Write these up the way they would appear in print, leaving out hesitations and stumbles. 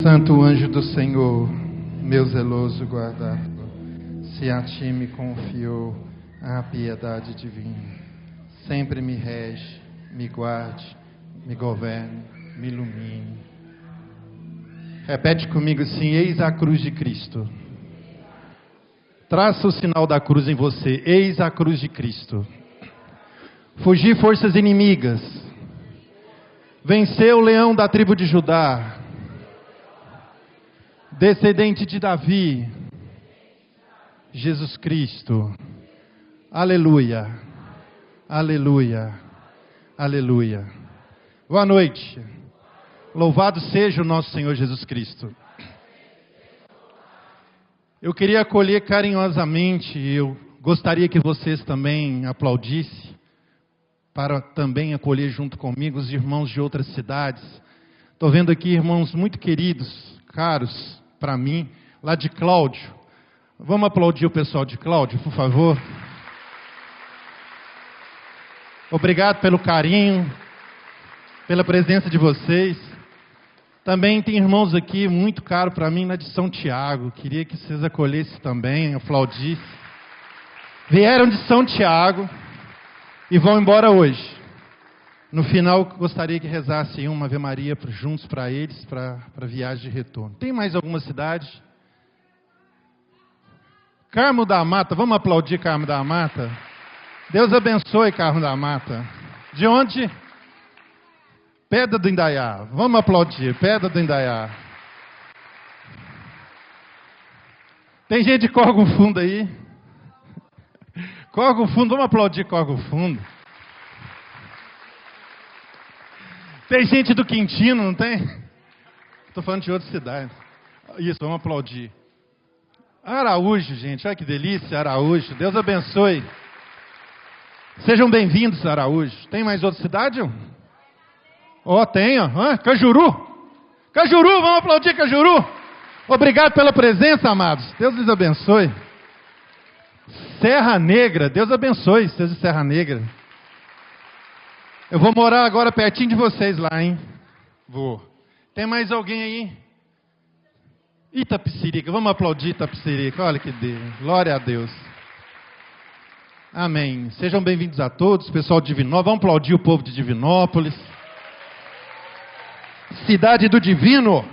Santo anjo do Senhor, meu zeloso guardador, se a ti me confiou a piedade divina, sempre me rege, me guarde, me governe, me ilumine. Repete comigo assim: eis a cruz de Cristo. Traça o sinal da cruz em você. Eis a cruz de Cristo. Fugir forças inimigas. Venceu o leão da tribo de Judá. Descendente de Davi, Jesus Cristo. Aleluia, aleluia, aleluia. Boa noite. Louvado seja o nosso Senhor Jesus Cristo. Eu queria acolher carinhosamente, eu gostaria que vocês também aplaudissem, para também acolher junto comigo os irmãos de outras cidades. Estou vendo aqui irmãos muito queridos, caros para mim, lá de Cláudio. Vamos aplaudir o pessoal de Cláudio, por favor. Obrigado pelo carinho, pela presença de vocês. Também tem irmãos aqui muito caros para mim, lá de São Tiago. Queria que vocês acolhessem também, aplaudissem. Vieram de São Tiago e vão embora hoje. No final, gostaria que rezassem uma Ave Maria juntos para eles, para a viagem de retorno. Tem mais alguma cidade? Carmo da Mata, vamos aplaudir Carmo da Mata? Deus abençoe Carmo da Mata. De onde? Pedra do Indaiá. Vamos aplaudir, Pedra do Indaiá. Tem gente de Corgo Fundo aí? Corgo Fundo, vamos aplaudir Corgo Fundo. Tem gente do Quintino, não tem? Estou falando de outra cidade. Isso, vamos aplaudir. Araújo, gente, olha que delícia, Araújo. Deus abençoe. Sejam bem-vindos, Araújo. Tem mais outra cidade? Ó, tem, ó. Cajuru. Cajuru, vamos aplaudir Cajuru. Obrigado pela presença, amados. Deus lhes abençoe. Serra Negra, Deus abençoe, seja Serra Negra. Eu vou morar agora pertinho de vocês lá, hein? Vou. Tem mais alguém aí? Itapecerica, vamos aplaudir Itapecerica. Olha que Deus. Glória a Deus. Amém. Sejam bem-vindos a todos, pessoal de Divinópolis. Vamos aplaudir o povo de Divinópolis. Cidade do Divino.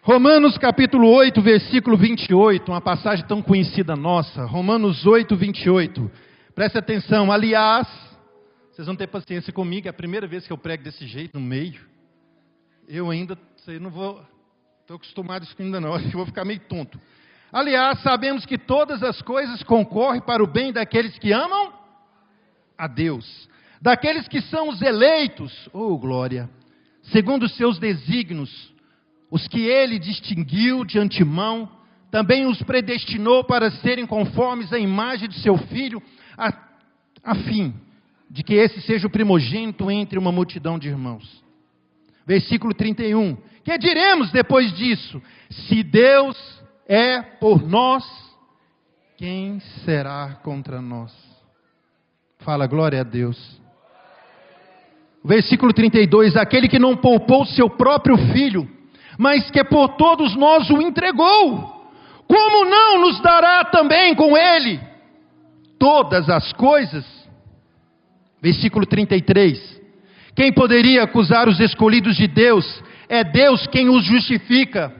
Romanos capítulo 8, versículo 28. Uma passagem tão conhecida nossa. Romanos 8, 28. Preste atenção. Aliás, vocês vão ter paciência comigo, é a primeira vez que eu prego desse jeito, no meio. Eu ainda, não vou, estou acostumado a isso ainda não, eu vou ficar meio tonto. Aliás, sabemos que todas as coisas concorrem para o bem daqueles que amam a Deus, daqueles que são os eleitos, oh glória, segundo os seus desígnios, os que ele distinguiu de antemão, também os predestinou para serem conformes à imagem de seu Filho, a fim de que esse seja o primogênito entre uma multidão de irmãos. Versículo 31. Que diremos depois disso? Se Deus é por nós, quem será contra nós? Fala, glória a Deus. Versículo 32. Aquele que não poupou seu próprio filho, mas que por todos nós o entregou, como não nos dará também com ele todas as coisas? Versículo 33. Quem poderia acusar os escolhidos de Deus? É Deus quem os justifica.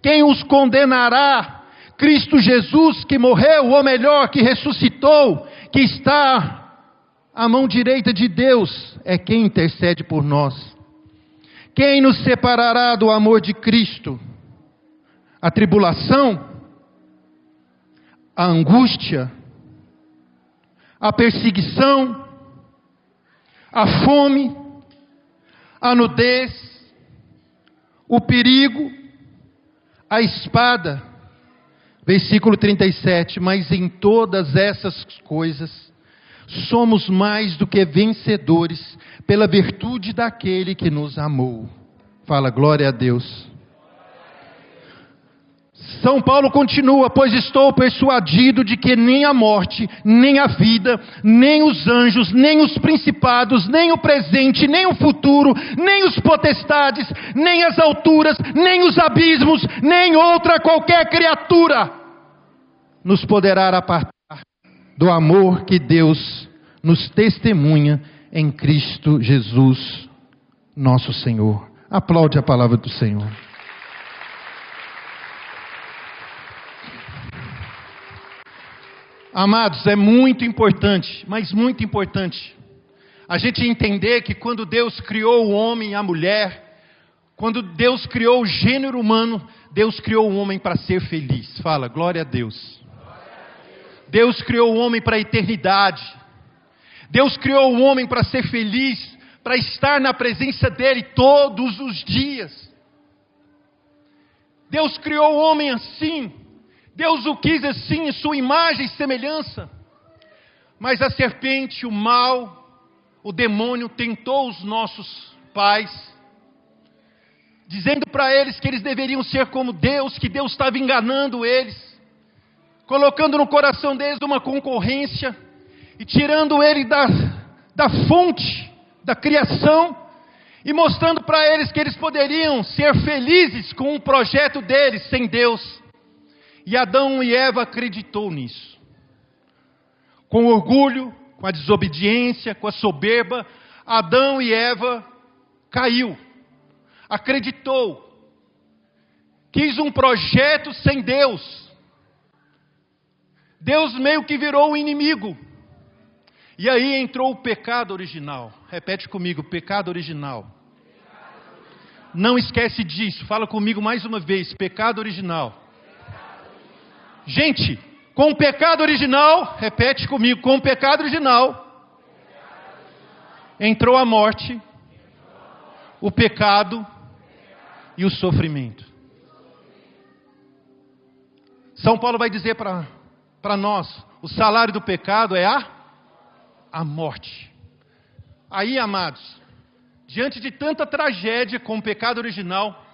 Quem os condenará? Cristo Jesus, que morreu, ou melhor, que ressuscitou, que está à mão direita de Deus, é quem intercede por nós. Quem nos separará do amor de Cristo? A tribulação? A angústia? A perseguição? A fome, a nudez, o perigo, a espada. Versículo 37. Mas em todas essas coisas, somos mais do que vencedores, pela virtude daquele que nos amou. Fala, glória a Deus. São Paulo continua: pois estou persuadido de que nem a morte, nem a vida, nem os anjos, nem os principados, nem o presente, nem o futuro, nem os potestades, nem as alturas, nem os abismos, nem outra qualquer criatura nos poderá apartar do amor que Deus nos testemunha em Cristo Jesus, nosso Senhor. Aplaude a palavra do Senhor. Amados, é muito importante, mas muito importante, a gente entender que quando Deus criou o homem e a mulher, quando Deus criou o gênero humano, Deus criou o homem para ser feliz. Fala, glória a Deus. Deus criou o homem para a eternidade. Deus criou o homem para ser feliz, para estar na presença dEle todos os dias. Deus criou o homem assim. Deus o quis assim, em sua imagem e semelhança. Mas a serpente, o mal, o demônio tentou os nossos pais, dizendo para eles que eles deveriam ser como Deus, que Deus estava enganando eles, colocando no coração deles uma concorrência, e tirando ele da fonte, da criação, e mostrando para eles que eles poderiam ser felizes com o projeto deles, sem Deus. E Adão e Eva acreditou nisso. Com orgulho, com a desobediência, com a soberba, Adão e Eva caiu. Acreditou. Quis um projeto sem Deus. Deus meio que virou o inimigo. E aí entrou o pecado original. Repete comigo, pecado original. Não esquece disso. Fala comigo mais uma vez, pecado original. Gente, com o pecado original, repete comigo, com o pecado original, entrou a morte, o pecado e o sofrimento. São Paulo vai dizer para nós, o salário do pecado é a morte. Aí, amados, diante de tanta tragédia com o pecado original,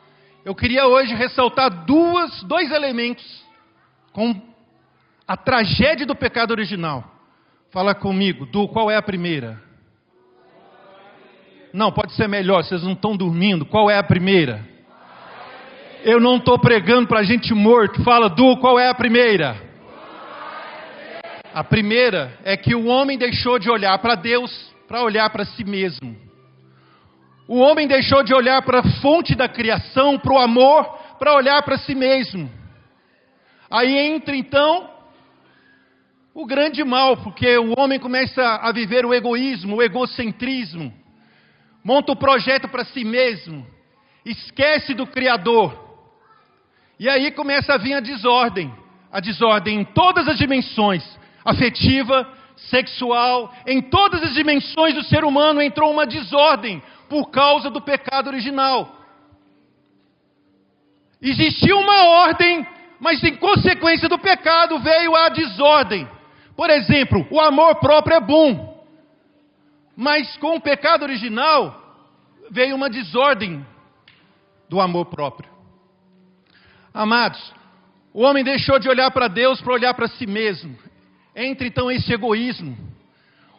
eu queria hoje ressaltar dois elementos com a tragédia do pecado original. Fala comigo, qual é a primeira? Não, pode ser melhor, vocês não estão dormindo. Qual é a primeira? Eu não estou pregando para gente morto. Fala, qual é a primeira? A primeira é que o homem deixou de olhar para Deus para olhar para si mesmo. O homem deixou de olhar para a fonte da criação, para o amor, para olhar para si mesmo. Aí entra então o grande mal, porque o homem começa a viver o egoísmo, o egocentrismo, monta o projeto para si mesmo, esquece do Criador, e aí começa a vir a desordem em todas as dimensões, afetiva, sexual, em todas as dimensões do ser humano entrou uma desordem, por causa do pecado original. Existia uma ordem, mas em consequência do pecado veio a desordem. Por exemplo, o amor próprio é bom, mas com o pecado original veio uma desordem do amor próprio. Amados, o homem deixou de olhar para Deus para olhar para si mesmo. Entra então esse egoísmo.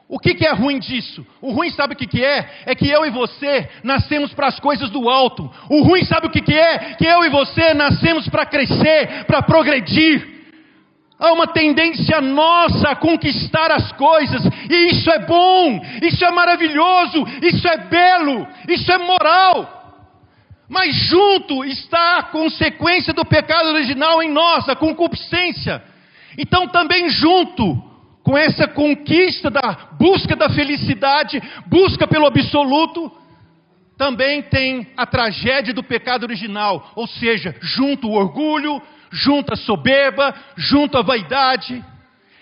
O que é ruim disso? O ruim sabe o que é? É que eu e você nascemos para as coisas do alto. O ruim sabe o que é? Que eu e você nascemos para crescer, para progredir. Há uma tendência nossa a conquistar as coisas. E isso é bom, isso é maravilhoso, isso é belo, isso é moral. Mas junto está a consequência do pecado original em nós, a concupiscência. Então também junto com essa conquista da busca da felicidade, busca pelo absoluto, também tem a tragédia do pecado original, ou seja, junto o orgulho, junto a soberba, junto a vaidade,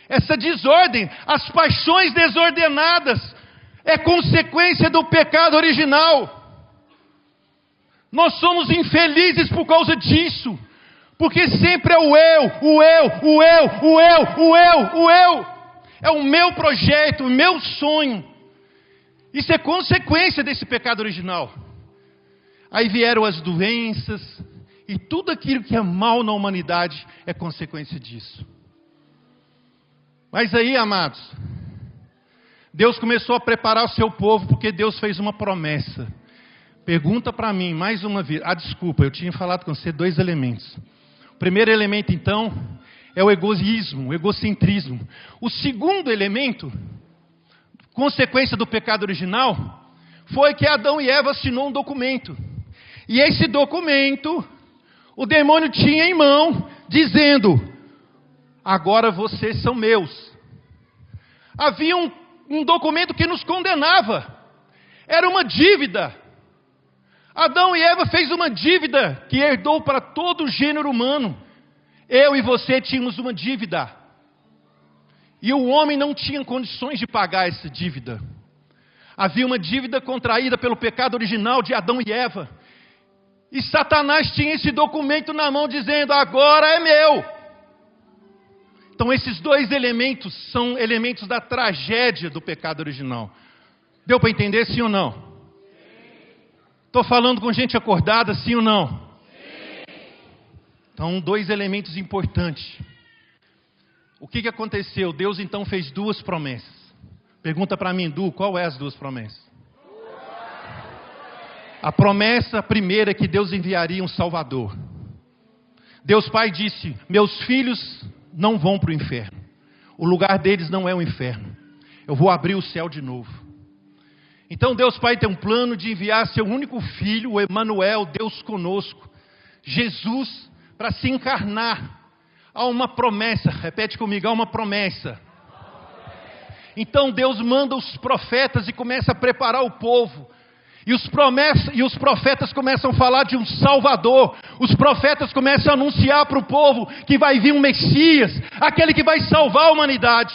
essa desordem, as paixões desordenadas, é consequência do pecado original. Nós somos infelizes por causa disso, porque sempre é o eu. É o meu projeto, o meu sonho. Isso é consequência desse pecado original. Aí vieram as doenças, E tudo aquilo que é mal na humanidade é consequência disso. Mas aí, amados, Deus começou a preparar o seu povo porque Deus fez uma promessa. Pergunta para mim, mais uma vez. Desculpa, eu tinha falado com você 2 elementos. O primeiro elemento, então, é o egoísmo, o egocentrismo. O segundo elemento, consequência do pecado original, foi que Adão e Eva assinou um documento. E esse documento, o demônio tinha em mão, dizendo: agora vocês são meus. Havia um documento que nos condenava. Era uma dívida. Adão e Eva fez uma dívida que herdou para todo o gênero humano. Eu e você tínhamos uma dívida. E o homem não tinha condições de pagar essa dívida. Havia uma dívida contraída pelo pecado original de Adão e Eva. E Satanás tinha esse documento na mão dizendo: agora é meu. Então esses 2 elementos são elementos da tragédia do pecado original. Deu para entender, sim ou não? Estou falando com gente acordada, sim ou não? Sim. Então, 2 elementos importantes. O que aconteceu? Deus então fez 2 promessas. Pergunta para mim, Du, qual é as 2 promessas? A promessa primeira é que Deus enviaria um Salvador. Deus Pai disse: meus filhos não vão para o inferno. O lugar deles não é o inferno. Eu vou abrir o céu de novo. Então Deus Pai tem um plano de enviar seu único filho, o Emanuel, Deus conosco, Jesus, para se encarnar. Há uma promessa, repete comigo, há uma promessa. Então Deus manda os profetas e começa a preparar o povo. E os profetas começam a falar de um Salvador. Os profetas começam a anunciar para o povo que vai vir um Messias, aquele que vai salvar a humanidade.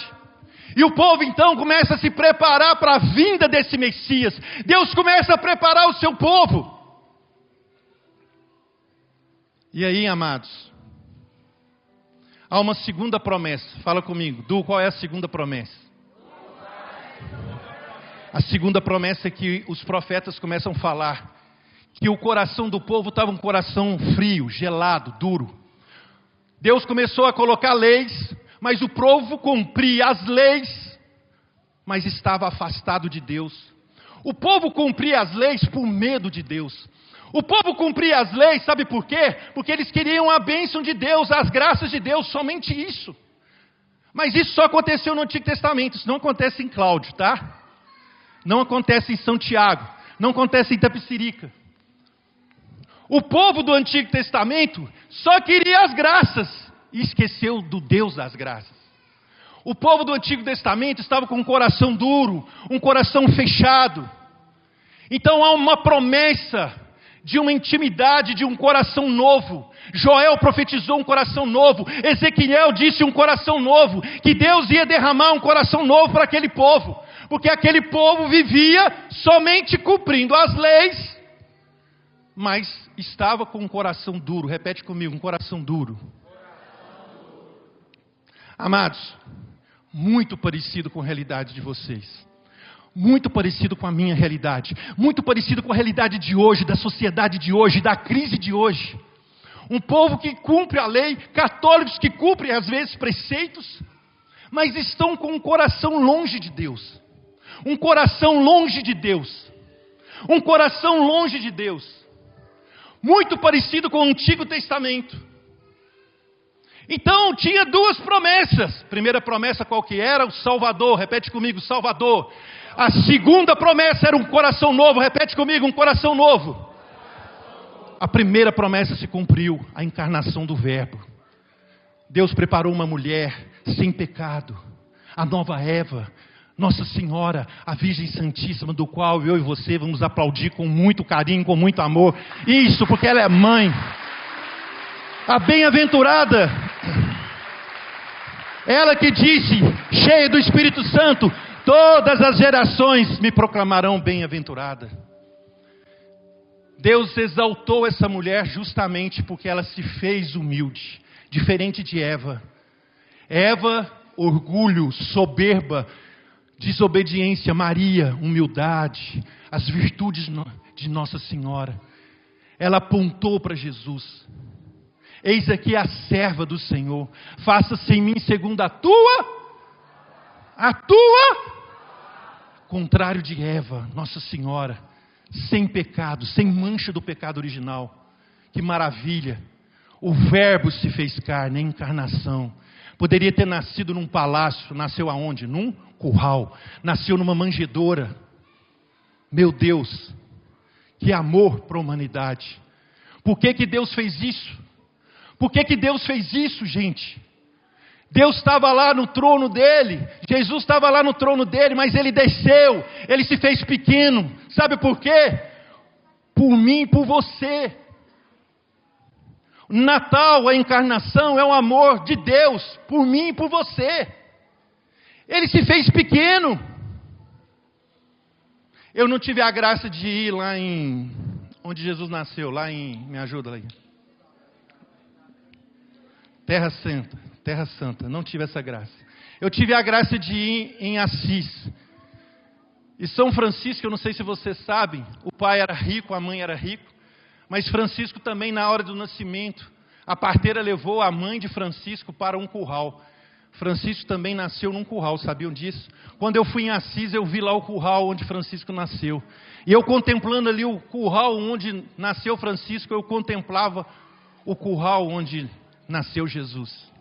E o povo então começa a se preparar para a vinda desse Messias. Deus começa a preparar o seu povo. E aí, amados, há uma segunda promessa. Fala comigo, Du, qual é a segunda promessa? A segunda promessa é que os profetas começam a falar que o coração do povo estava um coração frio, gelado, duro. Deus começou a colocar leis, mas o povo cumpria as leis, mas estava afastado de Deus. O povo cumpria as leis por medo de Deus. O povo cumpria as leis, sabe por quê? Porque eles queriam a bênção de Deus, as graças de Deus, somente isso. Mas isso só aconteceu no Antigo Testamento, isso não acontece em Cláudio, tá? Não acontece em São Tiago, não acontece em Itapecerica. O povo do Antigo Testamento só queria as graças e esqueceu do Deus das graças. O povo do Antigo Testamento estava com um coração duro, um coração fechado. Então há uma promessa de uma intimidade, de um coração novo. Joel profetizou um coração novo. Ezequiel disse um coração novo, que Deus ia derramar um coração novo para aquele povo. Porque aquele povo vivia somente cumprindo as leis, mas estava com um coração duro. Repete comigo, um coração duro. Amados, muito parecido com a realidade de vocês. Muito parecido com a minha realidade. Muito parecido com a realidade de hoje, da sociedade de hoje, da crise de hoje. Um povo que cumpre a lei, católicos que cumprem às vezes preceitos, mas estão com um coração longe de Deus. Um coração longe de Deus. Um coração longe de Deus. Muito parecido com o Antigo Testamento. Então tinha 2 promessas. Primeira promessa qual que era? O Salvador. Repete comigo, Salvador. A segunda promessa era um coração novo. Repete comigo, um coração novo. A primeira promessa se cumpriu, a encarnação do Verbo. Deus preparou uma mulher sem pecado, a nova Eva, Nossa Senhora, a Virgem Santíssima, do qual eu e você vamos aplaudir com muito carinho, com muito amor. Isso, porque ela é mãe. A bem-aventurada, ela que disse, cheia do Espírito Santo, todas as gerações me proclamarão bem-aventurada. Deus exaltou essa mulher justamente porque ela se fez humilde, diferente de Eva. Eva, orgulho, soberba, desobediência. Maria, humildade, as virtudes de Nossa Senhora. ela apontou para Jesus. Eis aqui a serva do Senhor, faça-se em mim segundo a tua, contrário de Eva, Nossa Senhora, sem pecado, sem mancha do pecado original. Que maravilha, o Verbo se fez carne, a encarnação. Poderia ter nascido num palácio, nasceu aonde? Num curral, nasceu numa manjedoura. Meu Deus, que amor para a humanidade. Por que que Deus fez isso? Por que que Deus fez isso, gente? Deus estava lá no trono dele, Jesus estava lá no trono dele, mas ele desceu, ele se fez pequeno. Sabe por quê? Por mim e por você. Natal, a encarnação, é o amor de Deus por mim e por você. Ele se fez pequeno. Eu não tive a graça de ir lá em onde Jesus nasceu, lá em, me ajuda lá. Terra Santa, não tive essa graça. Eu tive a graça de ir em Assis. E São Francisco, eu não sei se vocês sabem, o pai era rico, a mãe era rica, mas Francisco também, na hora do nascimento, a parteira levou a mãe de Francisco para um curral. Francisco também nasceu num curral, sabiam disso? Quando eu fui em Assis, eu vi lá o curral onde Francisco nasceu. E eu contemplando ali o curral onde nasceu Francisco, eu contemplava o curral onde nasceu Jesus.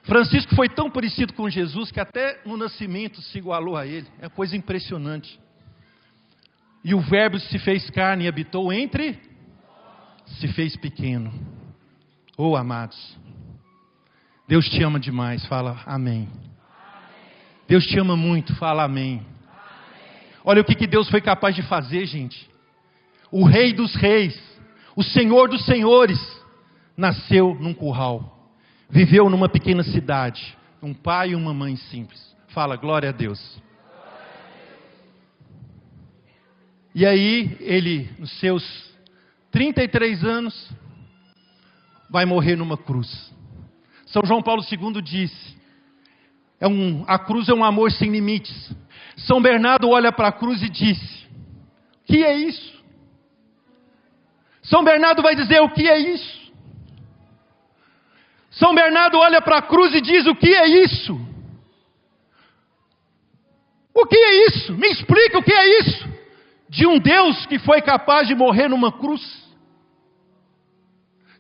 Francisco foi tão parecido com Jesus que até no nascimento se igualou a ele. É coisa impressionante. E o Verbo se fez carne e habitou entre, se fez pequeno. Oh, amados, Deus te ama demais, fala amém. Deus te ama muito, fala amém. Olha o que Deus foi capaz de fazer, gente. O Rei dos Reis, o Senhor dos Senhores, nasceu num curral, viveu numa pequena cidade, um pai e uma mãe simples. Fala, glória a Deus. E aí, ele, nos seus 33 anos, vai morrer numa cruz. São João Paulo II disse, a cruz é um amor sem limites. São Bernardo olha para a cruz e disse, o que é isso? São Bernardo vai dizer, o que é isso? São Bernardo olha para a cruz e diz, o que é isso? O que é isso? Me explica o que é isso? De um Deus que foi capaz de morrer numa cruz.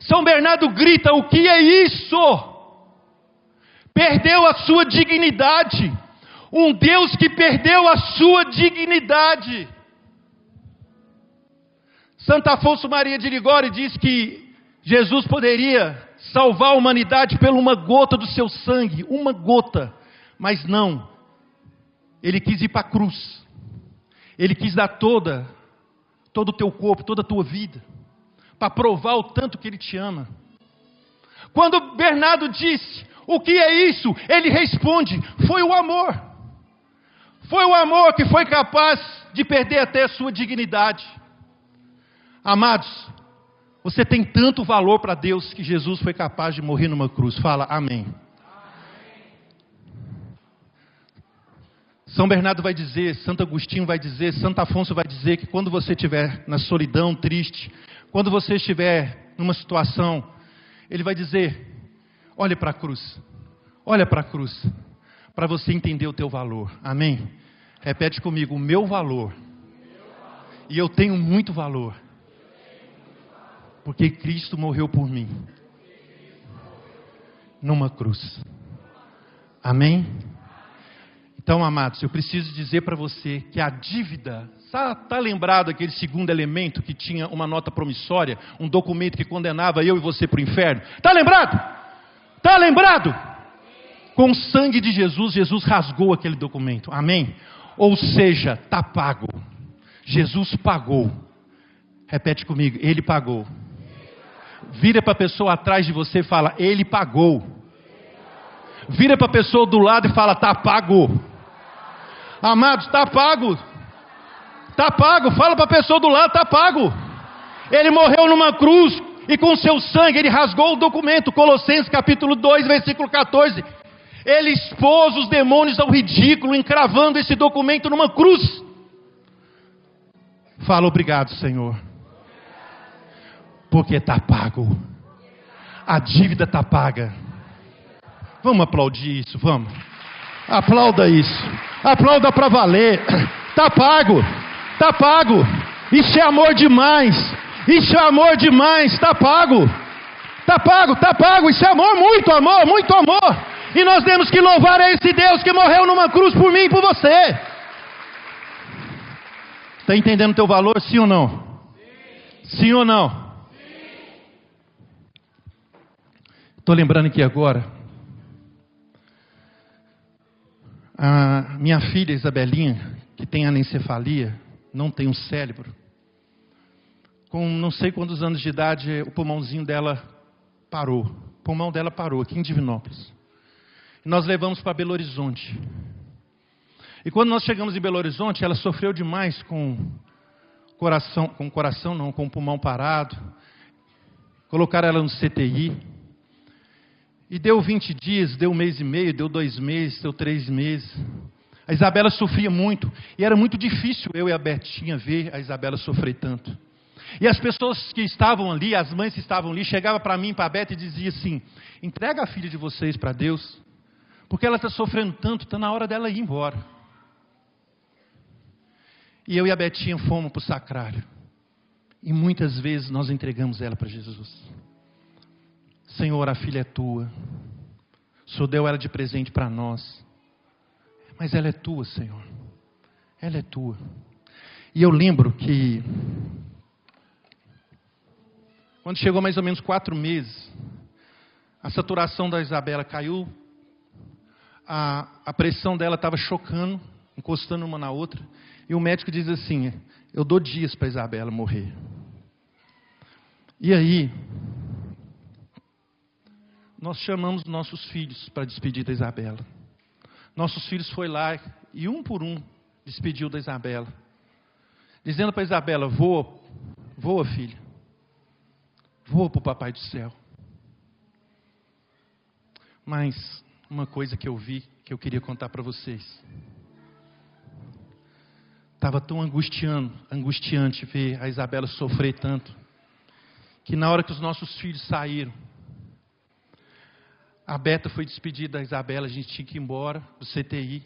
São Bernardo grita, o que é isso? Perdeu a sua dignidade. Um Deus que perdeu a sua dignidade. Santo Afonso Maria de Ligório diz que Jesus poderia salvar a humanidade por uma gota do seu sangue. Uma gota. Mas não. Ele quis ir para a cruz. Ele quis dar todo o teu corpo, toda a tua vida. Para provar o tanto que Ele te ama. Quando Bernardo disse, o que é isso? Ele responde, foi o amor. Foi o amor que foi capaz de perder até a sua dignidade. Amados, você tem tanto valor para Deus que Jesus foi capaz de morrer numa cruz. Fala, amém. São Bernardo vai dizer, Santo Agostinho vai dizer, Santo Afonso vai dizer que quando você estiver na solidão, triste, quando você estiver numa situação, ele vai dizer, olhe para a cruz, olha para a cruz, para você entender o teu valor, amém? Repete comigo, o meu valor, e eu tenho muito valor, porque Cristo morreu por mim, numa cruz, amém? Então, amados, eu preciso dizer para você que a dívida, está lembrado aquele segundo elemento que tinha uma nota promissória, um documento que condenava eu e você para o inferno? Está lembrado? Está lembrado? Com o sangue de Jesus, Jesus rasgou aquele documento, amém? Ou seja, está pago. Jesus pagou. Repete comigo, Ele pagou. Vira para a pessoa atrás de você e fala, Ele pagou. Vira para a pessoa do lado e fala, está pago. Amados, está pago. Está pago. Fala para a pessoa do lado, está pago. Ele morreu numa cruz e com seu sangue ele rasgou o documento. Colossenses capítulo 2, versículo 14. Ele expôs os demônios ao ridículo, encravando esse documento numa cruz. Fala, obrigado, Senhor. Porque está pago. A dívida está paga. Vamos aplaudir isso, vamos. Aplauda isso. Aplauda para valer. Está pago. Está pago. Isso é amor demais. Isso é amor demais. Está pago. Está pago, está pago. Isso é amor, muito amor, muito amor. E nós temos que louvar a esse Deus que morreu numa cruz por mim e por você. Está entendendo o teu valor, sim ou não? Sim ou não? Estou lembrando aqui agora. A minha filha Isabelinha, que tem anencefalia, não tem um cérebro. Com não sei quantos anos de idade, o pulmãozinho dela parou. O pulmão dela parou aqui em Divinópolis. E nós levamos para Belo Horizonte. E quando nós chegamos em Belo Horizonte, ela sofreu demais com o pulmão parado. Colocaram ela no CTI. E deu 20 dias, deu 1 mês e meio, deu 2 meses, deu 3 meses. A Isabela sofria muito. E era muito difícil eu e a Betinha ver a Isabela sofrer tanto. E as pessoas que estavam ali, as mães que estavam ali, chegavam para mim, para a Beta e diziam assim: entrega a filha de vocês para Deus, porque ela está sofrendo tanto, está na hora dela ir embora. E eu e a Betinha fomos para o sacrário. E muitas vezes nós entregamos ela para Jesus. Senhor, a filha é tua. O Senhor deu ela de presente para nós. Mas ela é tua, Senhor. Ela é tua. E eu lembro que quando chegou mais ou menos 4 meses, a saturação da Isabela caiu, a pressão dela estava chocando, encostando uma na outra, e o médico diz assim: eu dou dias para a Isabela morrer. E aí, nós chamamos nossos filhos para despedir da Isabela. Nossos filhos foram lá e um por um despediu da Isabela, dizendo para a Isabela: voa filha, voa para o papai do céu. Mas uma coisa que eu vi, que eu queria contar para vocês. Estava tão angustiante ver a Isabela sofrer tanto, que na hora que os nossos filhos saíram, a Beta foi despedida da Isabela, a gente tinha que ir embora do CTI.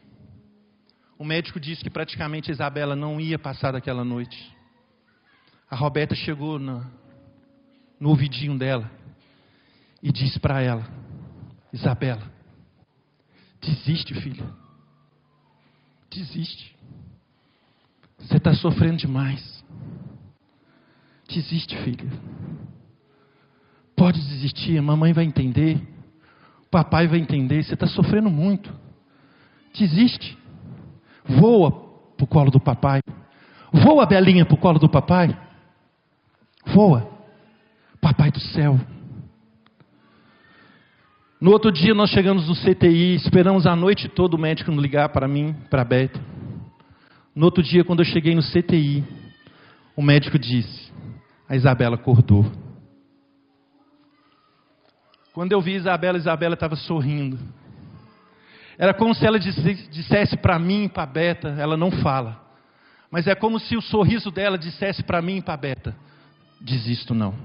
O médico disse que praticamente a Isabela não ia passar daquela noite. A Roberta chegou no ouvidinho dela e disse para ela: Isabela, desiste, filha. Desiste. Você está sofrendo demais. Desiste, filha. Pode desistir, a mamãe vai entender. O papai vai entender. Você está sofrendo muito. Desiste. Voa para o colo do papai. Voa, Belinha, para o colo do papai. Voa. Papai do céu. No outro dia nós chegamos no CTI, esperamos a noite toda o médico não ligar para mim, para a Beta. No outro dia, quando eu cheguei no CTI, o médico disse: a Isabela acordou. Quando eu vi a Isabela estava sorrindo. Era como se ela dissesse para mim e para a Beta: ela não fala, mas é como se o sorriso dela dissesse para mim e para a Beta: desisto não.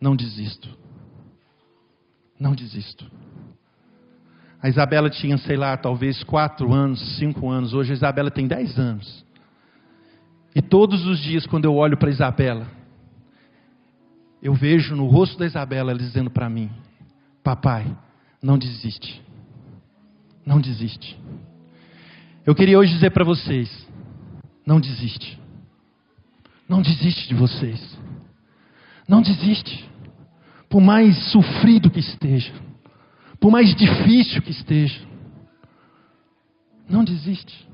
Não desisto. Não desisto. A Isabela tinha, sei lá, talvez 4 anos, 5 anos. Hoje a Isabela tem 10 anos. E todos os dias, quando eu olho para a Isabela, eu vejo no rosto da Isabela ela dizendo para mim: papai, não desiste. Não desiste. Eu queria hoje dizer para vocês: não desiste. Não desiste de vocês. Não desiste. Por mais sofrido que esteja, por mais difícil que esteja, não desiste.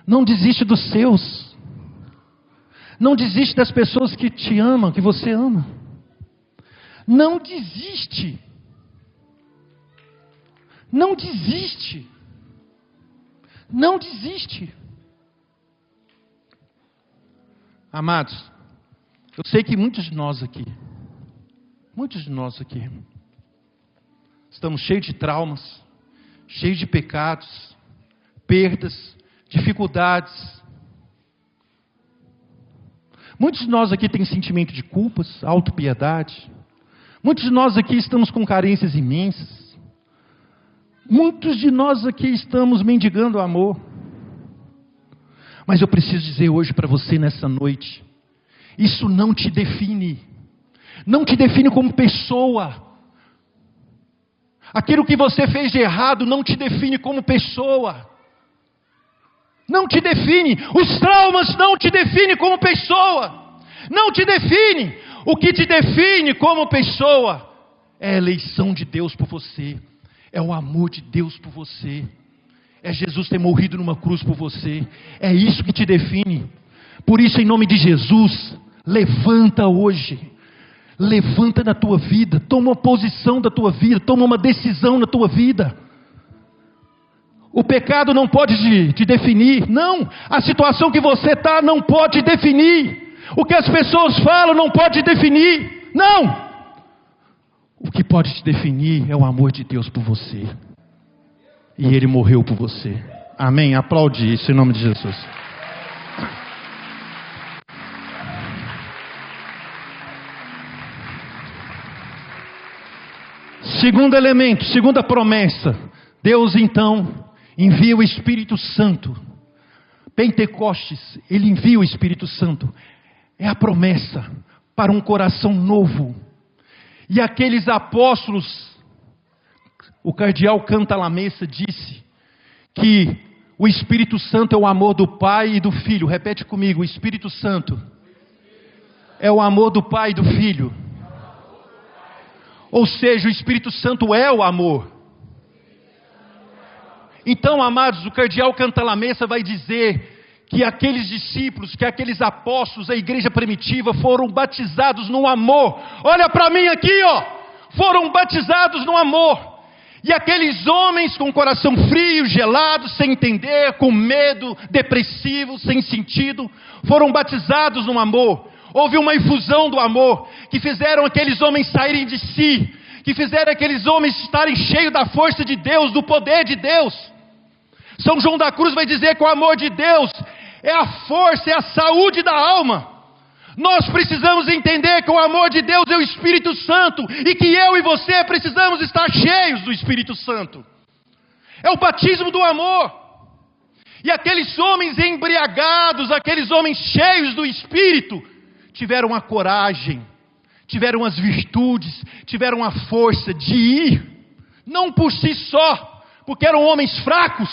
Não desiste dos seus. Não desiste das pessoas que te amam, que você ama. Não desiste. Não desiste. Não desiste. Amados, eu sei que muitos de nós aqui, estamos cheios de traumas, cheios de pecados, perdas, dificuldades. Muitos de nós aqui têm sentimento de culpas, autopiedade. Muitos de nós aqui estamos com carências imensas. Muitos de nós aqui estamos mendigando amor. Mas eu preciso dizer hoje para você nessa noite, isso não te define. Não te define como pessoa. Aquilo que você fez de errado não te define como pessoa. Não te define. Os traumas não te definem como pessoa. Não te define. O que te define como pessoa é a eleição de Deus por você. É o amor de Deus por você. É Jesus ter morrido numa cruz por você. É isso que te define. Por isso, em nome de Jesus, levanta hoje. Levanta na tua vida. Toma uma posição da tua vida. Toma uma decisão na tua vida. O pecado não pode te definir. Não. A situação que você está não pode definir. O que as pessoas falam não pode definir. Não. O que pode te definir é o amor de Deus por você. E Ele morreu por você. Amém? Aplaude isso em nome de Jesus. Segundo elemento, segunda promessa. Deus então envia o Espírito Santo. Pentecostes, Ele envia o Espírito Santo. É a promessa para um coração novo. E aqueles apóstolos, o cardeal Cantalamessa disse que o Espírito Santo é o amor do Pai e do Filho. Repete comigo, o Espírito Santo é o amor do Pai e do Filho. Ou seja, o Espírito Santo é o amor. Então, amados, o cardeal Cantalamessa vai dizer que aqueles discípulos, que aqueles apóstolos, a igreja primitiva, foram batizados no amor. Olha para mim aqui, ó. Foram batizados no amor. E aqueles homens com o coração frio, gelado, sem entender, com medo, depressivo, sem sentido, foram batizados no amor. Houve uma infusão do amor, que fizeram aqueles homens saírem de si, que fizeram aqueles homens estarem cheios da força de Deus, do poder de Deus. São João da Cruz vai dizer que o amor de Deus é a força, é a saúde da alma. Nós precisamos entender que o amor de Deus é o Espírito Santo, e que eu e você precisamos estar cheios do Espírito Santo. É o batismo do amor. E aqueles homens embriagados, aqueles homens cheios do Espírito, tiveram a coragem, tiveram as virtudes, tiveram a força de ir, não por si só, porque eram homens fracos,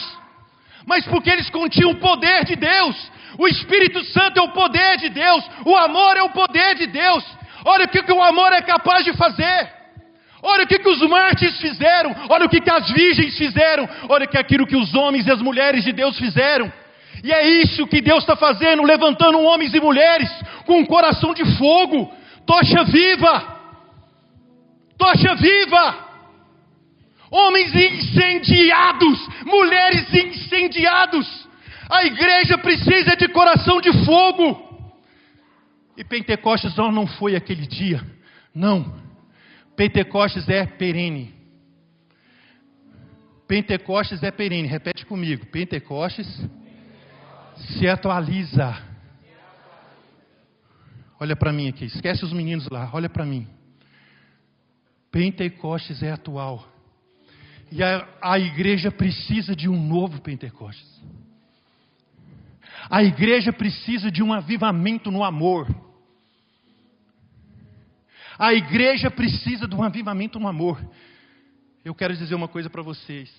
mas porque eles continham o poder de Deus. O Espírito Santo é o poder de Deus, o amor é o poder de Deus. Olha o que o amor é capaz de fazer. Olha o que os mártires fizeram, olha o que as virgens fizeram, olha aquilo que os homens e as mulheres de Deus fizeram. E é isso que Deus está fazendo, levantando homens e mulheres com um coração de fogo, tocha viva, tocha viva. Homens incendiados, mulheres incendiados. A igreja precisa de coração de fogo. E Pentecostes não foi aquele dia, não. Pentecostes é perene. Pentecostes é perene, repete comigo. Pentecostes se atualiza. Olha para mim aqui, esquece os meninos lá, olha para mim. Pentecostes é atual. E a igreja precisa de um novo Pentecostes. A igreja precisa de um avivamento no amor. A igreja precisa de um avivamento no amor. Eu quero dizer uma coisa para vocês.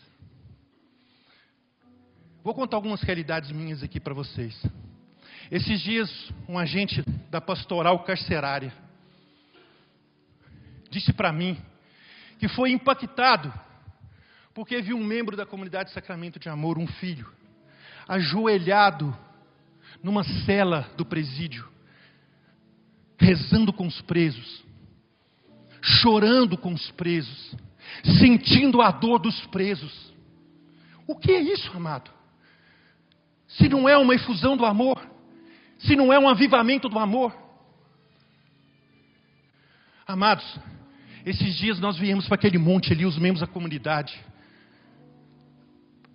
Vou contar algumas realidades minhas aqui para vocês. Esses dias, um agente da pastoral carcerária disse para mim que foi impactado porque viu um membro da comunidade Sacramento de Amor, um filho, ajoelhado numa cela do presídio, rezando com os presos, chorando com os presos, sentindo a dor dos presos. O que é isso, amado? Se não é uma efusão do amor, se não é um avivamento do amor. Amados, esses dias nós viemos para aquele monte ali, os membros da comunidade.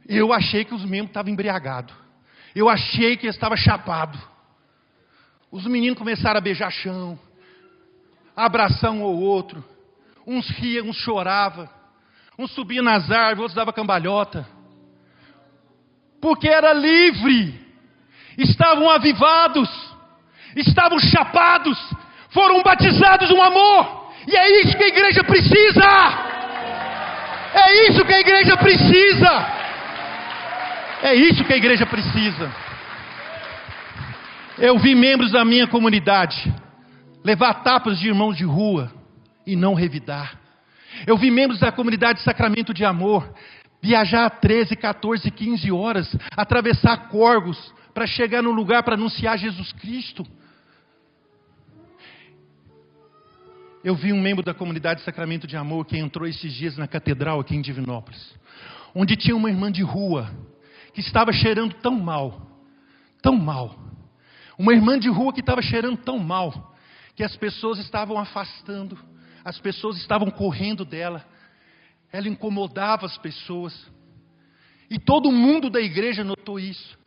Eu achei que os membros estavam embriagados. Eu achei que estava chapado. Os meninos começaram a beijar chão, a abraçar um ao outro. Uns riam, uns choravam. Uns subiam nas árvores, outros davam cambalhota. Porque era livre. Estavam avivados. Estavam chapados. Foram batizados no amor. E é isso que a igreja precisa. É isso que a igreja precisa. É isso que a igreja precisa. Eu vi membros da minha comunidade levar tapas de irmãos de rua e não revidar. Eu vi membros da comunidade Sacramento de Amor viajar 13, 14, 15 horas, atravessar corgos para chegar no lugar para anunciar Jesus Cristo. Eu vi um membro da comunidade Sacramento de Amor que entrou esses dias na catedral aqui em Divinópolis, onde tinha uma irmã de rua que estava cheirando tão mal, uma irmã de rua que estava cheirando tão mal, que as pessoas estavam afastando, as pessoas estavam correndo dela, ela incomodava as pessoas, e todo mundo da igreja notou isso,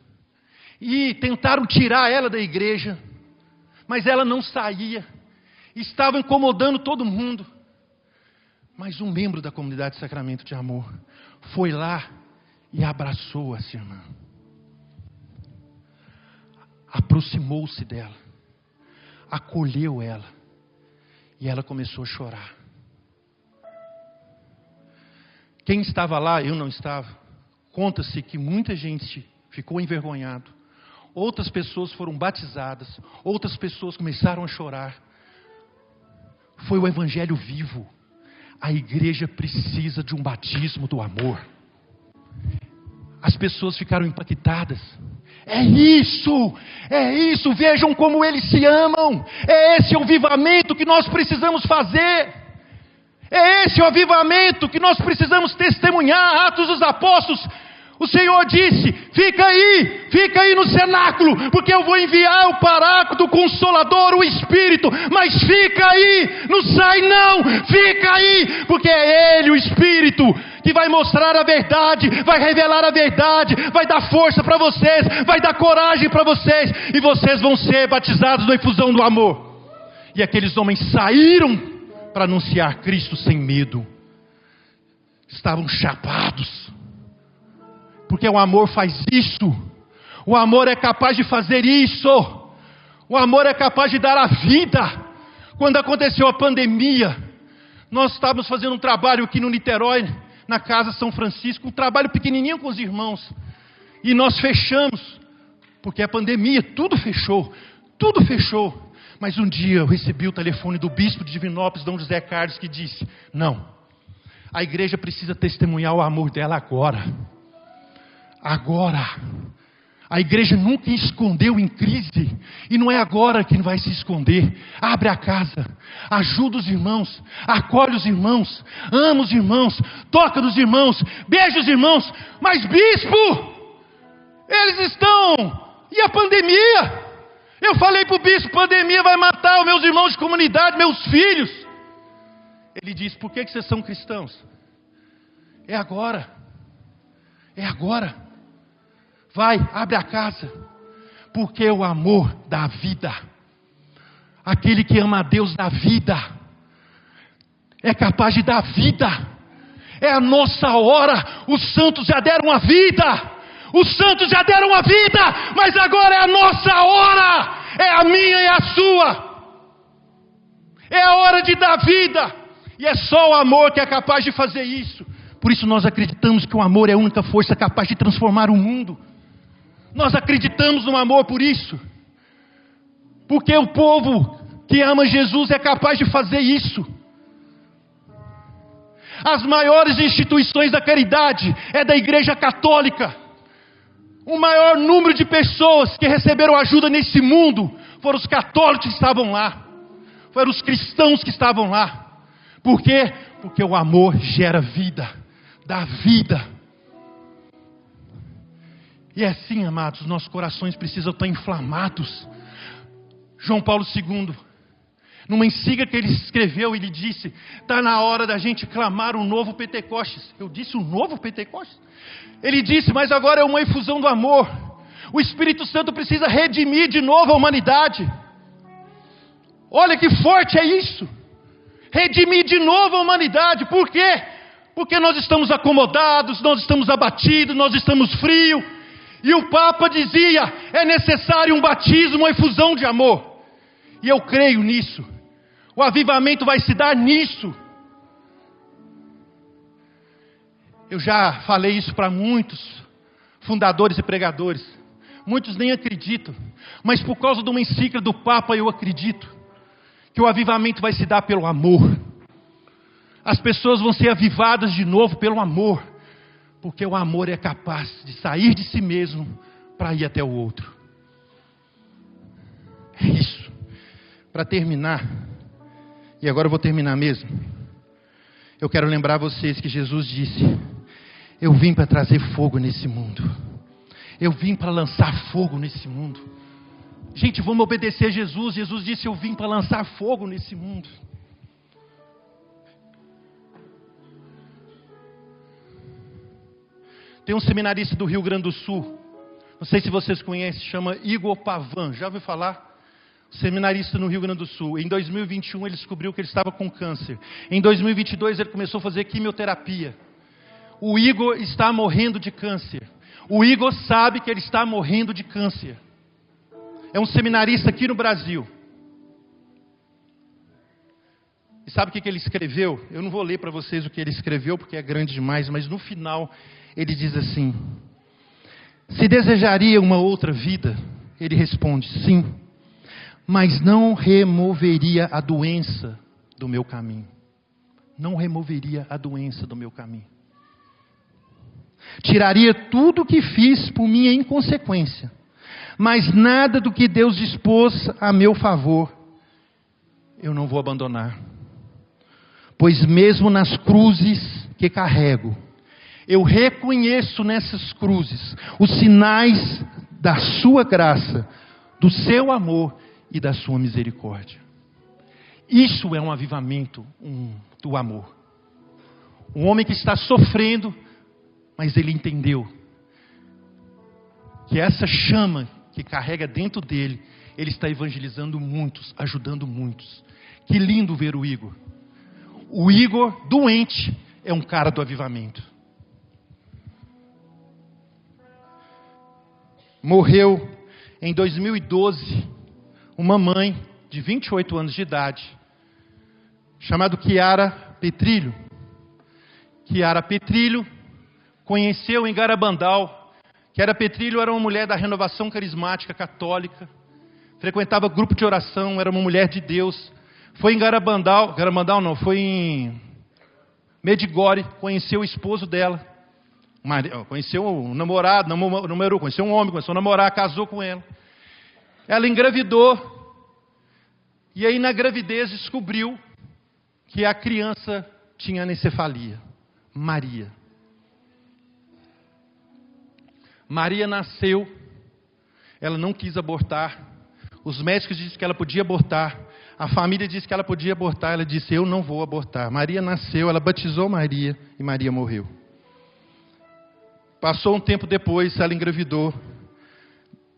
e tentaram tirar ela da igreja, mas ela não saía, estava incomodando todo mundo, mas um membro da comunidade Sacramento de Amor foi lá e abraçou essa irmã, aproximou-se dela, acolheu ela, e ela começou a chorar. Quem estava lá, eu não estava, conta-se que muita gente ficou envergonhado, outras pessoas foram batizadas, outras pessoas começaram a chorar. Foi o evangelho vivo. A igreja precisa de um batismo do amor. As pessoas ficaram impactadas. É isso, vejam como eles se amam. É esse o avivamento que nós precisamos fazer. É esse o avivamento que nós precisamos testemunhar. Atos dos Apóstolos, o Senhor disse: fica aí no cenáculo, porque eu vou enviar o Paráclito, o Consolador, o Espírito, mas fica aí, não sai não, fica aí, porque é Ele, o Espírito, que vai mostrar a verdade, vai revelar a verdade, vai dar força para vocês, vai dar coragem para vocês, e vocês vão ser batizados na efusão do amor. E aqueles homens saíram para anunciar Cristo sem medo, estavam chapados, porque o amor faz isso, o amor é capaz de fazer isso, o amor é capaz de dar a vida. Quando aconteceu a pandemia, nós estávamos fazendo um trabalho aqui no Niterói, na Casa São Francisco, um trabalho pequenininho com os irmãos, e nós fechamos, porque a pandemia, tudo fechou, mas um dia eu recebi o telefone do bispo de Divinópolis, Dom José Carlos, que disse: não, a igreja precisa testemunhar o amor dela agora, a igreja nunca escondeu em crise, e não é agora que vai se esconder. Abre a casa, ajuda os irmãos, acolhe os irmãos, ama os irmãos, toca nos irmãos, beija os irmãos. Mas bispo, eles estão, e a pandemia? Eu falei para o bispo: pandemia vai matar os meus irmãos de comunidade, meus filhos. Ele disse: por que vocês são cristãos? É agora. Vai, abre a casa, porque o amor dá vida. Aquele que ama a Deus dá vida, é capaz de dar vida. É a nossa hora. Os santos já deram a vida, mas agora é a nossa hora, é a minha e a sua. É a hora de dar vida, e é só o amor que é capaz de fazer isso. Por isso nós acreditamos que o amor é a única força capaz de transformar o mundo. Nós acreditamos no amor por isso, porque o povo que ama Jesus é capaz de fazer isso. As maiores instituições da caridade é da Igreja Católica. O maior número de pessoas que receberam ajuda nesse mundo foram os católicos que estavam lá, foram os cristãos que estavam lá. Por quê? Porque o amor gera vida, dá vida. E é assim, amados, nossos corações precisam estar inflamados. João Paulo II, numa encíclica que ele escreveu, ele disse: está na hora da gente clamar um novo Pentecostes. Eu disse: um novo Pentecostes? Ele disse: mas agora é uma efusão do amor. O Espírito Santo precisa redimir de novo a humanidade. Olha que forte é isso. Redimir de novo a humanidade. Por quê? Porque nós estamos acomodados, nós estamos abatidos, nós estamos frios. E o Papa dizia, é necessário um batismo, uma efusão de amor. E eu creio nisso. O avivamento vai se dar nisso. Eu já falei isso para muitos fundadores e pregadores. Muitos nem acreditam. Mas por causa de uma encíclica do Papa eu acredito. Que o avivamento vai se dar pelo amor. As pessoas vão ser avivadas de novo pelo amor. Porque o amor é capaz de sair de si mesmo para ir até o outro. É isso. Para terminar, e agora eu vou terminar mesmo. Eu quero lembrar vocês que Jesus disse: eu vim para trazer fogo nesse mundo. Eu vim para lançar fogo nesse mundo. Gente, vamos obedecer a Jesus. Jesus disse: eu vim para lançar fogo nesse mundo. Tem um seminarista do Rio Grande do Sul, não sei se vocês conhecem, chama Igor Pavan. Já ouviu falar? Seminarista no Rio Grande do Sul. Em 2021 ele descobriu que ele estava com câncer. Em 2022 ele começou a fazer quimioterapia. O Igor está morrendo de câncer. O Igor sabe que ele está morrendo de câncer. É um seminarista aqui no Brasil. E sabe o que ele escreveu? Eu não vou ler para vocês o que ele escreveu, porque é grande demais, mas no final ele diz assim: se desejaria uma outra vida? Ele responde: sim, mas não removeria a doença do meu caminho. Não removeria a doença do meu caminho. Tiraria tudo o que fiz por minha inconsequência, mas nada do que Deus dispôs a meu favor eu não vou abandonar. Pois mesmo nas cruzes que carrego, eu reconheço nessas cruzes os sinais da sua graça, do seu amor e da sua misericórdia. Isso é um avivamento do amor. Um homem que está sofrendo, mas ele entendeu que essa chama que carrega dentro dele, ele está evangelizando muitos, ajudando muitos. Que lindo ver o Igor. O Igor, doente, é um cara do avivamento. Morreu em 2012 uma mãe de 28 anos de idade, chamada Chiara Petrilho. Chiara Petrilho conheceu em Garabandal. Chiara Petrilho era uma mulher da renovação carismática católica, frequentava grupo de oração, era uma mulher de Deus. Foi em Garabandal não, foi em Medigore, conheceu o esposo dela. Conheceu um namorado, conheceu um homem, começou a namorar, casou com ela. Ela engravidou. E aí na gravidez descobriu que a criança tinha anencefalia. Maria. Maria nasceu. Ela não quis abortar. Os médicos disseram que ela podia abortar. A família disse que ela podia abortar. Ela disse: eu não vou abortar. Maria nasceu, ela batizou Maria e Maria morreu. Passou um tempo depois, ela engravidou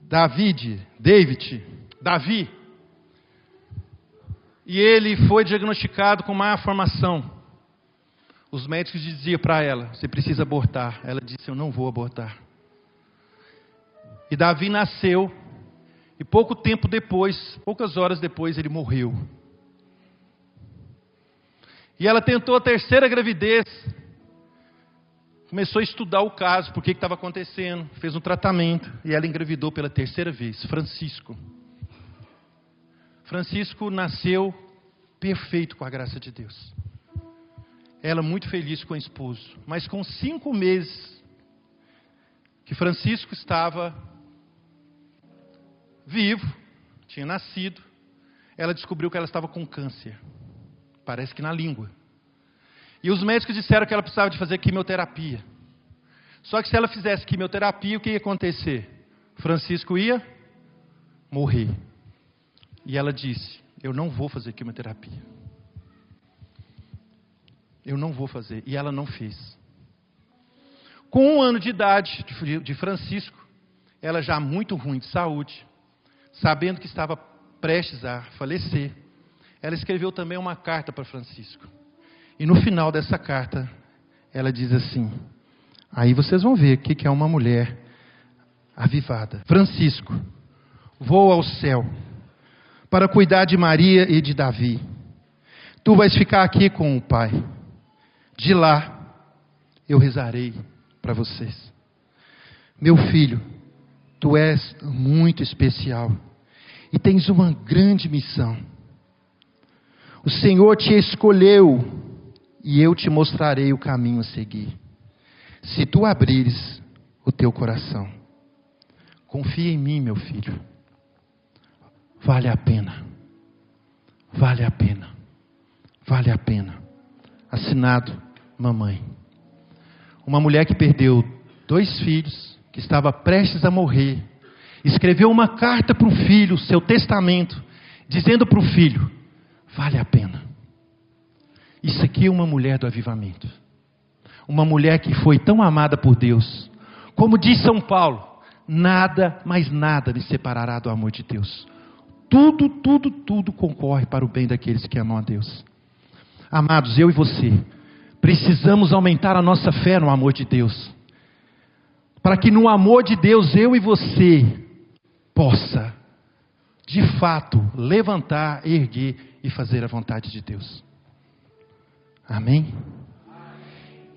Davi. E ele foi diagnosticado com má formação. Os médicos diziam para ela: você precisa abortar. Ela disse: eu não vou abortar. E Davi nasceu. E poucas horas depois, ele morreu. E ela tentou a terceira gravidez. Começou a estudar o caso, por que estava acontecendo. Fez um tratamento. E ela engravidou pela terceira vez. Francisco. Francisco nasceu perfeito com a graça de Deus. Ela muito feliz com o esposo. Mas com 5 meses que Francisco estava vivo, tinha nascido, ela descobriu que ela estava com câncer. Parece que na língua. E os médicos disseram que ela precisava de fazer quimioterapia. Só que se ela fizesse quimioterapia, o que ia acontecer? Francisco ia morrer. E ela disse: eu não vou fazer quimioterapia. Eu não vou fazer. E ela não fez. Com 1 ano de idade de Francisco, ela já muito ruim de saúde, sabendo que estava prestes a falecer, ela escreveu também uma carta para Francisco. E no final dessa carta, ela diz assim, aí vocês vão ver o que é uma mulher avivada. Francisco, vou ao céu para cuidar de Maria e de Davi. Tu vais ficar aqui com o Pai. De lá, eu rezarei para vocês. Meu filho, tu és muito especial e tens uma grande missão. O Senhor te escolheu e eu te mostrarei o caminho a seguir. Se tu abrires o teu coração, confia em mim, meu filho. Vale a pena. Vale a pena. Vale a pena. Assinado, mamãe. Uma mulher que perdeu 2 filhos, que estava prestes a morrer, escreveu uma carta para o filho, seu testamento, dizendo para o filho, vale a pena. Isso aqui é uma mulher do avivamento. Uma mulher que foi tão amada por Deus. Como diz São Paulo, nada, mas nada me separará do amor de Deus. Tudo concorre para o bem daqueles que amam a Deus. Amados, eu e você, precisamos aumentar a nossa fé no amor de Deus. Para que no amor de Deus, eu e você, possa, de fato, levantar, erguer e fazer a vontade de Deus. Amém?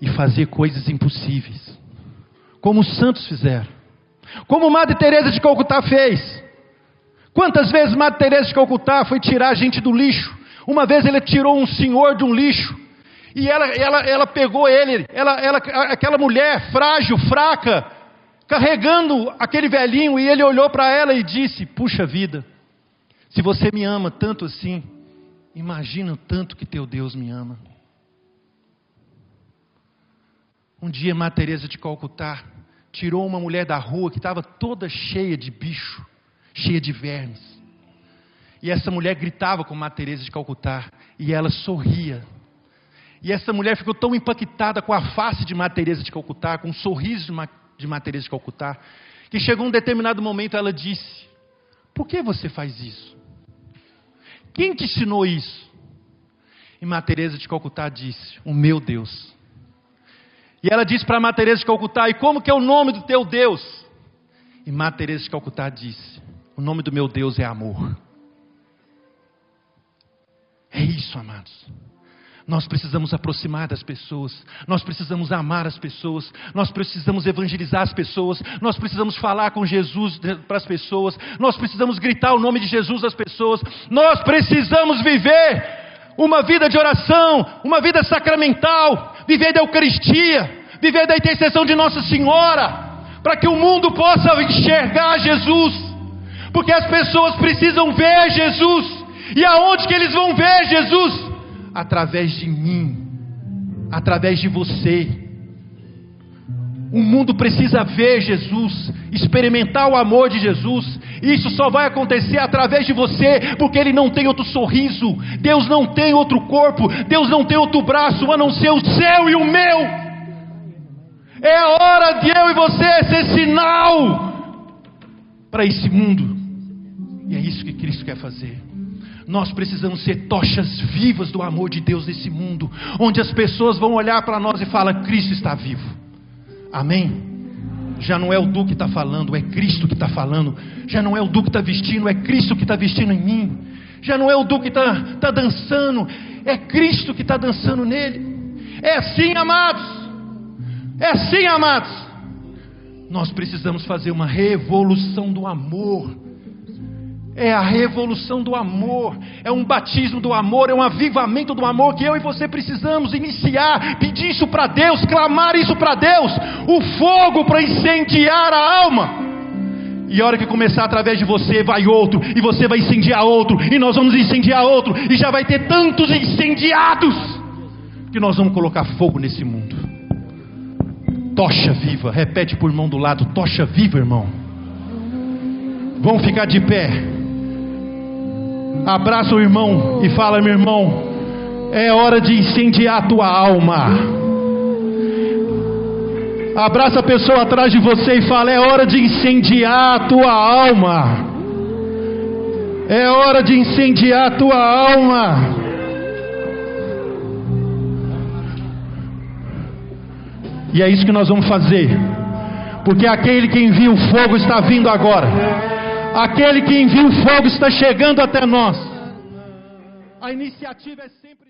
E fazer coisas impossíveis. Como os santos fizeram. Como Madre Teresa de Calcutá fez. Quantas vezes Madre Teresa de Calcutá foi tirar a gente do lixo? Uma vez ele tirou um senhor de um lixo. E ela pegou ele. Aquela mulher frágil, fraca, carregando aquele velhinho. E ele olhou para ela e disse, puxa vida, se você me ama tanto assim, imagina o tanto que teu Deus me ama. Um dia Madre Teresa de Calcutá tirou uma mulher da rua que estava toda cheia de bicho, cheia de vermes. E essa mulher gritava com Madre Teresa de Calcutá e ela sorria. E essa mulher ficou tão impactada com a face de Madre Teresa de Calcutá, com o sorriso de Madre Teresa de Calcutá, que chegou um determinado momento ela disse, por que você faz isso? Quem te ensinou isso? E Madre Teresa de Calcutá disse, o meu Deus. E ela disse para Madre Teresa de Calcutá, e como que é o nome do teu Deus? E Madre Teresa de Calcutá disse, o nome do meu Deus é amor. É isso, amados. Nós precisamos aproximar das pessoas, nós precisamos amar as pessoas, nós precisamos evangelizar as pessoas, nós precisamos falar com Jesus para as pessoas, nós precisamos gritar o nome de Jesus às pessoas, nós precisamos viver uma vida de oração, uma vida sacramental, viver da Eucaristia, viver da intercessão de Nossa Senhora, para que o mundo possa enxergar Jesus, porque as pessoas precisam ver Jesus, e aonde que eles vão ver Jesus? Através de mim, através de você. O mundo precisa ver Jesus, experimentar o amor de Jesus. Isso só vai acontecer através de você, porque Ele não tem outro sorriso, Deus não tem outro corpo, Deus não tem outro braço, a não ser o seu e o meu. É a hora de eu e você ser sinal para esse mundo, e é isso que Cristo quer fazer. Nós precisamos ser tochas vivas do amor de Deus nesse mundo, onde as pessoas vão olhar para nós e falar, Cristo está vivo. Amém? Já não é o Duque que está falando, é Cristo que está falando. Já não é o Duque que está vestindo, é Cristo que está vestindo em mim. Já não é o Duque que está dançando, é Cristo que está dançando nele. É assim, amados. É assim, amados. Nós precisamos fazer uma revolução do amor. É a revolução do amor, é um batismo do amor, é um avivamento do amor que eu e você precisamos iniciar, pedir isso para Deus, clamar isso para Deus, o fogo para incendiar a alma. E a hora que começar através de você, vai outro, e você vai incendiar outro, e nós vamos incendiar outro, e já vai ter tantos incendiados, que nós vamos colocar fogo nesse mundo. Tocha viva, repete para o irmão do lado, tocha viva, irmão. Vamos ficar de pé. Abraça o irmão e fala, meu irmão, é hora de incendiar a tua alma. Abraça a pessoa atrás de você e fala, é hora de incendiar a tua alma. É hora de incendiar a tua alma. E é isso que nós vamos fazer. Porque aquele que envia o fogo está vindo agora. Aquele que envia o fogo está chegando até nós. A iniciativa é sempre